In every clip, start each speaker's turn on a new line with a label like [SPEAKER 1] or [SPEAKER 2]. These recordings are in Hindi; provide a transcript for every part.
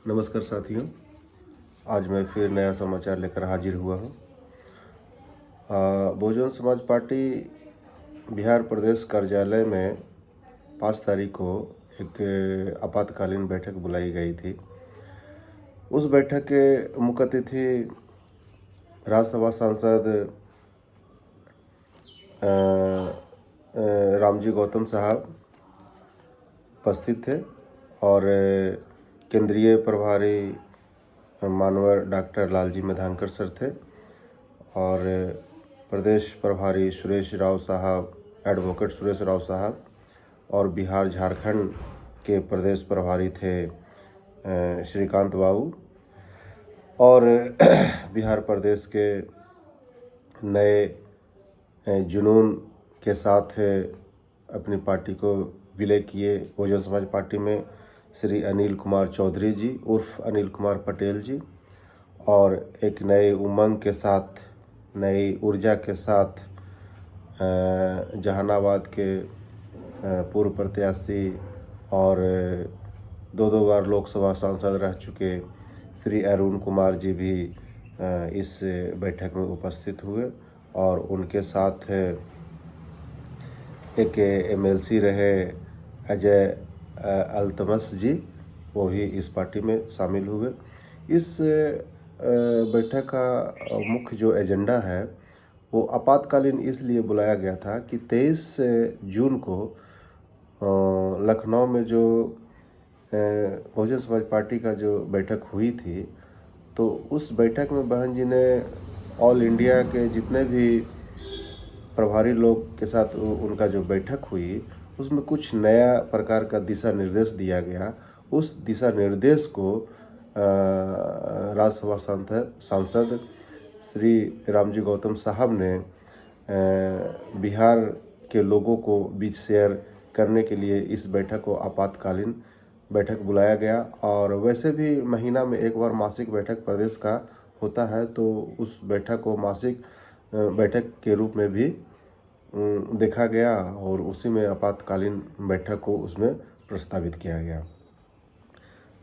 [SPEAKER 1] नमस्कार साथियों, आज मैं फिर नया समाचार लेकर हाजिर हुआ हूँ। बहुजन समाज पार्टी बिहार प्रदेश कार्यालय में 5 तारीख को एक आपातकालीन बैठक बुलाई गई थी। उस बैठक के मुख्य अतिथि राज्यसभा सांसद रामजी गौतम साहब उपस्थित थे और केंद्रीय प्रभारी मानवर डॉक्टर लालजी मेधांकर सर थे और प्रदेश प्रभारी सुरेश राव साहब, एडवोकेट सुरेश राव साहब और बिहार झारखंड के प्रदेश प्रभारी थे श्रीकांत बाबू और बिहार प्रदेश के नए जुनून के साथ अपनी पार्टी को विलय किए बहुजन समाज पार्टी में श्री अनिल कुमार चौधरी जी उर्फ अनिल कुमार पटेल जी और एक नए उमंग के साथ, नई ऊर्जा के साथ जहानाबाद के पूर्व प्रत्याशी और दो बार लोकसभा सांसद रह चुके श्री अरुण कुमार जी भी इस बैठक में उपस्थित हुए और उनके साथ एक एमएलसी रहे अजय अल्तमस जी, वो भी इस पार्टी में शामिल हुए। इस बैठक का मुख्य जो एजेंडा है वो आपातकालीन इसलिए बुलाया गया था कि 23 जून को लखनऊ में जो बहुजन समाज पार्टी का जो बैठक हुई थी, तो उस बैठक में बहन जी ने ऑल इंडिया के जितने भी प्रभारी लोग के साथ उनका जो बैठक हुई, उसमें कुछ नया प्रकार का दिशा निर्देश दिया गया। उस दिशा निर्देश को राज्यसभा सांसद श्री रामजी गौतम साहब ने बिहार के लोगों को बीच शेयर करने के लिए इस बैठक को आपातकालीन बैठक बुलाया गया। और वैसे भी महीना में एक बार मासिक बैठक प्रदेश का होता है, तो उस बैठक को मासिक बैठक के रूप में भी देखा गया और उसी में आपातकालीन बैठक को उसमें प्रस्तावित किया गया।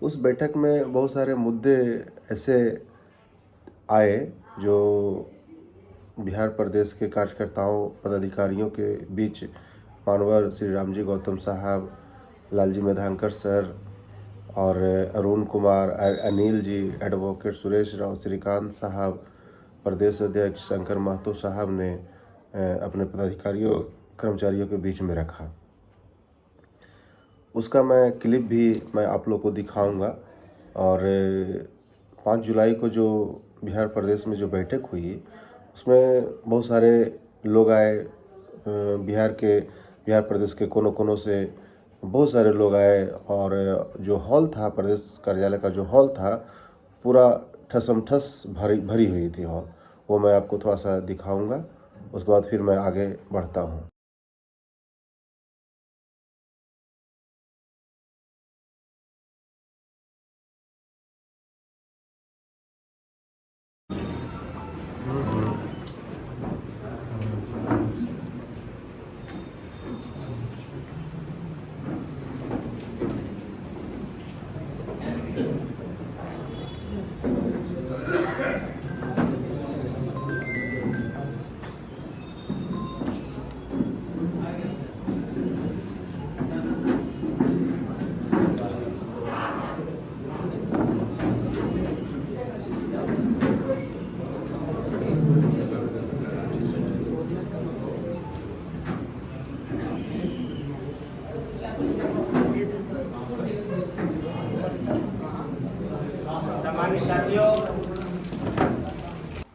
[SPEAKER 1] उस बैठक में बहुत सारे मुद्दे ऐसे आए जो बिहार प्रदेश के कार्यकर्ताओं, पदाधिकारियों के बीच मानवर श्री रामजी गौतम साहब, लालजी मेधांकर सर और अरुण कुमार, अनिल जी, एडवोकेट सुरेश राव, श्रीकांत साहब, प्रदेश अध्यक्ष शंकर महतो साहब ने अपने पदाधिकारियों, कर्मचारियों के बीच में रखा। उसका मैं क्लिप भी मैं आप लोग को दिखाऊंगा। और 5 जुलाई को जो बिहार प्रदेश में जो बैठक हुई, उसमें बहुत सारे लोग आए। बिहार प्रदेश के कोनों कोनों से बहुत सारे लोग आए और जो हॉल था, प्रदेश कार्यालय का जो हॉल था, पूरा ठसमठस भरी हुई थी हॉल। वो मैं आपको थोड़ा सा दिखाऊंगा, उसके बाद फिर मैं आगे बढ़ता हूँ।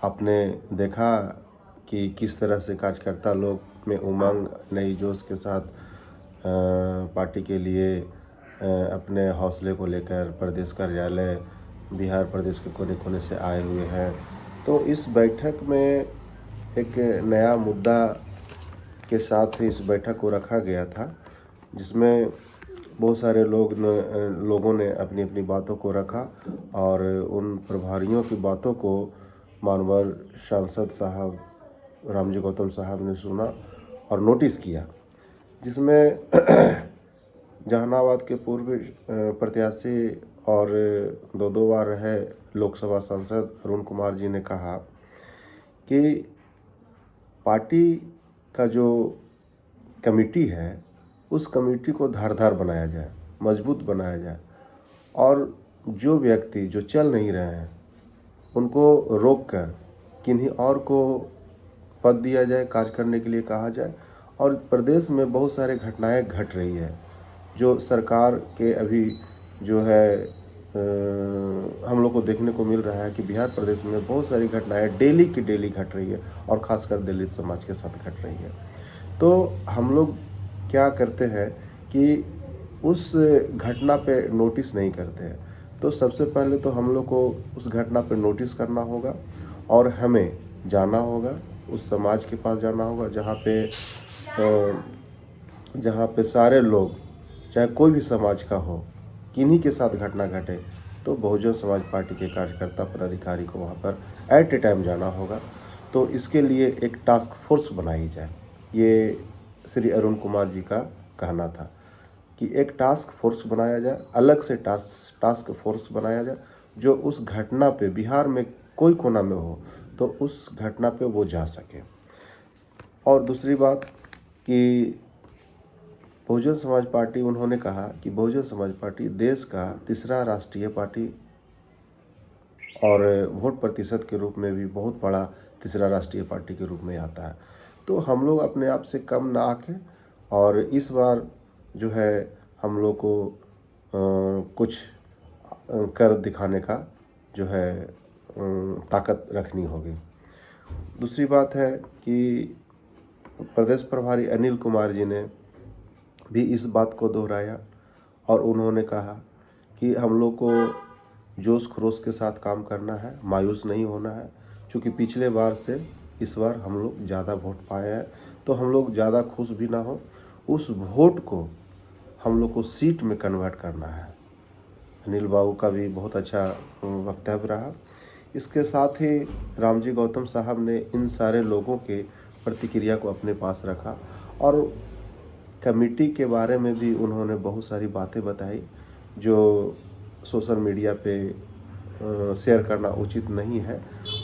[SPEAKER 1] आपने देखा कि किस तरह से कार्यकर्ता लोग में उमंग, नई जोश के साथ पार्टी के लिए अपने हौसले को लेकर प्रदेश कार्यालय बिहार प्रदेश के कोने कोने से आए हुए हैं। तो इस बैठक में एक नया मुद्दा के साथ इस बैठक को रखा गया था, जिसमें बहुत सारे लोगों ने अपनी अपनी बातों को रखा और उन प्रभारियों की बातों को मानवर सांसद साहब रामजी गौतम साहब ने सुना और नोटिस किया, जिसमें जहानाबाद के पूर्व प्रत्याशी और दो दो बार रहे लोकसभा सांसद अरुण कुमार जी ने कहा कि पार्टी का जो कमेटी है उस कमेटी को धारदार बनाया जाए, मजबूत बनाया जाए, और जो व्यक्ति जो चल नहीं रहे हैं उनको रोककर किन्हीं और को पद दिया जाए, कार्य करने के लिए कहा जाए। और प्रदेश में बहुत सारे घटनाएं घट रही है जो सरकार के अभी जो है हम लोग को देखने को मिल रहा है कि बिहार प्रदेश में बहुत सारी घटनाएं डेली की डेली घट रही है और ख़ासकर दलित समाज के साथ घट रही है। तो हम लोग क्या करते हैं कि उस घटना पे नोटिस नहीं करते हैं। तो सबसे पहले तो हम लोग को उस घटना पे नोटिस करना होगा और हमें जाना होगा, उस समाज के पास जाना होगा जहाँ पे सारे लोग, चाहे कोई भी समाज का हो, किन्हीं के साथ घटना घटे तो बहुजन समाज पार्टी के कार्यकर्ता पदाधिकारी को वहाँ पर एट ए टाइम जाना होगा। तो इसके लिए एक टास्क फोर्स बनाई जाए, ये श्री अरुण कुमार जी का कहना था कि एक टास्क फोर्स बनाया जाए, अलग से टास्क फोर्स बनाया जाए जो उस घटना पे बिहार में कोई कोना में हो तो उस घटना पे वो जा सके। और दूसरी बात कि बहुजन समाज पार्टी, उन्होंने कहा कि बहुजन समाज पार्टी देश का तीसरा राष्ट्रीय पार्टी और वोट प्रतिशत के रूप में भी बहुत बड़ा तीसरा राष्ट्रीय पार्टी के रूप में आता है। तो हम लोग अपने आप से कम ना आके और इस बार जो है हम लोग को कुछ कर दिखाने का जो है ताकत रखनी होगी। दूसरी बात है कि प्रदेश प्रभारी अनिल कुमार जी ने भी इस बात को दोहराया और उन्होंने कहा कि हम लोग को जोश खरोश के साथ काम करना है, मायूस नहीं होना है। क्योंकि पिछले बार से इस बार हम लोग ज़्यादा वोट पाए हैं तो हम लोग ज़्यादा खुश भी ना हो, उस वोट को हम लोग को सीट में कन्वर्ट करना है। अनिल बाबू का भी बहुत अच्छा वक्तव्य रहा। इसके साथ ही रामजी गौतम साहब ने इन सारे लोगों के प्रतिक्रिया को अपने पास रखा और कमेटी के बारे में भी उन्होंने बहुत सारी बातें बताई जो सोशल मीडिया पे शेयर करना उचित नहीं है।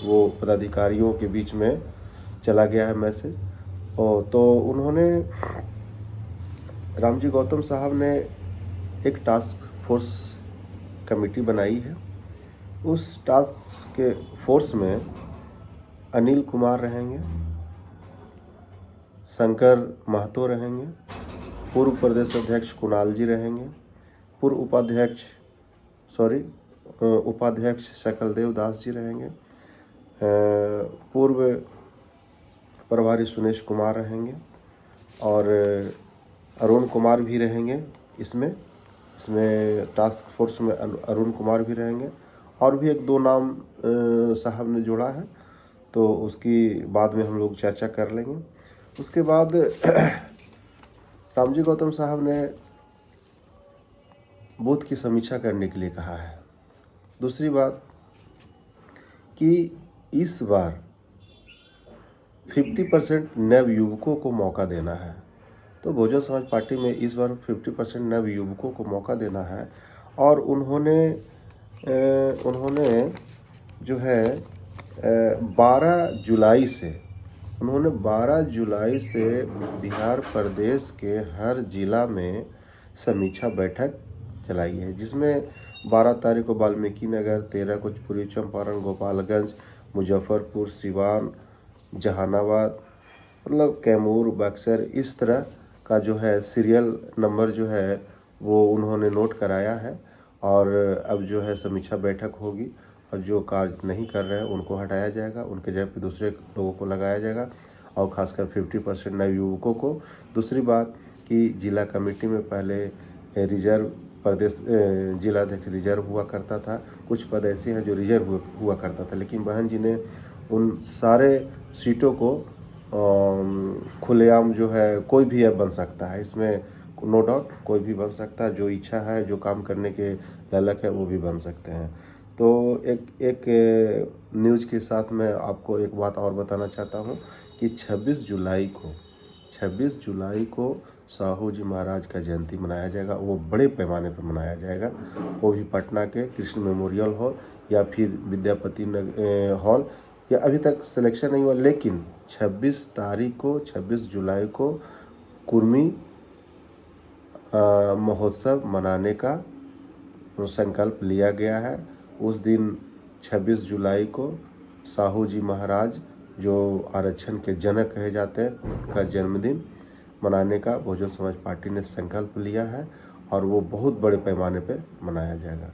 [SPEAKER 1] वो पदाधिकारियों के बीच में चला गया है मैसेज। और तो उन्होंने, रामजी गौतम साहब ने एक टास्क फोर्स कमेटी बनाई है। उस टास्क फोर्स में अनिल कुमार रहेंगे, शंकर महतो रहेंगे, पूर्व प्रदेश अध्यक्ष कुणाल जी रहेंगे, पूर्व उपाध्यक्ष शकलदेव दास जी रहेंगे, पूर्व प्रभारी सुनेश कुमार रहेंगे और अरुण कुमार भी रहेंगे। इसमें टास्क फोर्स में अरुण कुमार भी रहेंगे और भी एक दो नाम साहब ने जोड़ा है तो उसकी बाद में हम लोग चर्चा कर लेंगे। उसके बाद रामजी गौतम साहब ने बूथ की समीक्षा करने के लिए कहा है। दूसरी बात कि इस बार 50% नव युवकों को मौका देना है। तो बहुजन समाज पार्टी में इस बार 50% नव युवकों को मौका देना है और उन्होंने जो है 12 जुलाई से बिहार प्रदेश के हर जिला में समीक्षा बैठक चलाई है, जिसमें 12 तारीख को वाल्मीकि नगर, 13 को पूर्वी चंपारण, गोपालगंज, मुजफ्फरपुर, सिवान, जहानाबाद, मतलब कैमूर, बक्सर, इस तरह का जो है सीरियल नंबर जो है वो उन्होंने नोट कराया है। और अब जो है समीक्षा बैठक होगी और जो कार्य नहीं कर रहे हैं उनको हटाया जाएगा, उनके जगह पे दूसरे लोगों को लगाया जाएगा और खासकर 50% नए युवकों को। दूसरी बात कि जिला कमेटी में पहले रिजर्व प्रदेश जिलाध्यक्ष रिजर्व हुआ करता था, कुछ पद ऐसे हैं जो रिजर्व हुआ करता था, लेकिन बहन जी ने उन सारे सीटों को खुलेआम जो है कोई भी अब बन सकता है, इसमें नो डाउट कोई भी बन सकता है, जो इच्छा है, जो काम करने के ललक है वो भी बन सकते हैं। तो एक न्यूज़ के साथ मैं आपको एक बात और बताना चाहता हूँ कि 26 जुलाई को साहू जी महाराज का जयंती मनाया जाएगा। वो बड़े पैमाने पर मनाया जाएगा, वो भी पटना के कृष्ण मेमोरियल हॉल या फिर विद्यापति हॉल, या अभी तक सिलेक्शन नहीं हुआ, लेकिन 26 जुलाई को कुर्मी महोत्सव मनाने का संकल्प लिया गया है। उस दिन 26 जुलाई को साहू जी महाराज जो आरक्षण के जनक कहे जाते हैं, उनका जन्मदिन मनाने का बहुजन समाज पार्टी ने संकल्प लिया है और वो बहुत बड़े पैमाने पे मनाया जाएगा।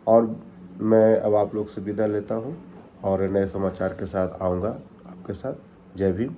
[SPEAKER 1] और मैं अब आप लोग से विदा लेता हूँ और नए समाचार के साथ आऊँगा आपके साथ। जय भीम।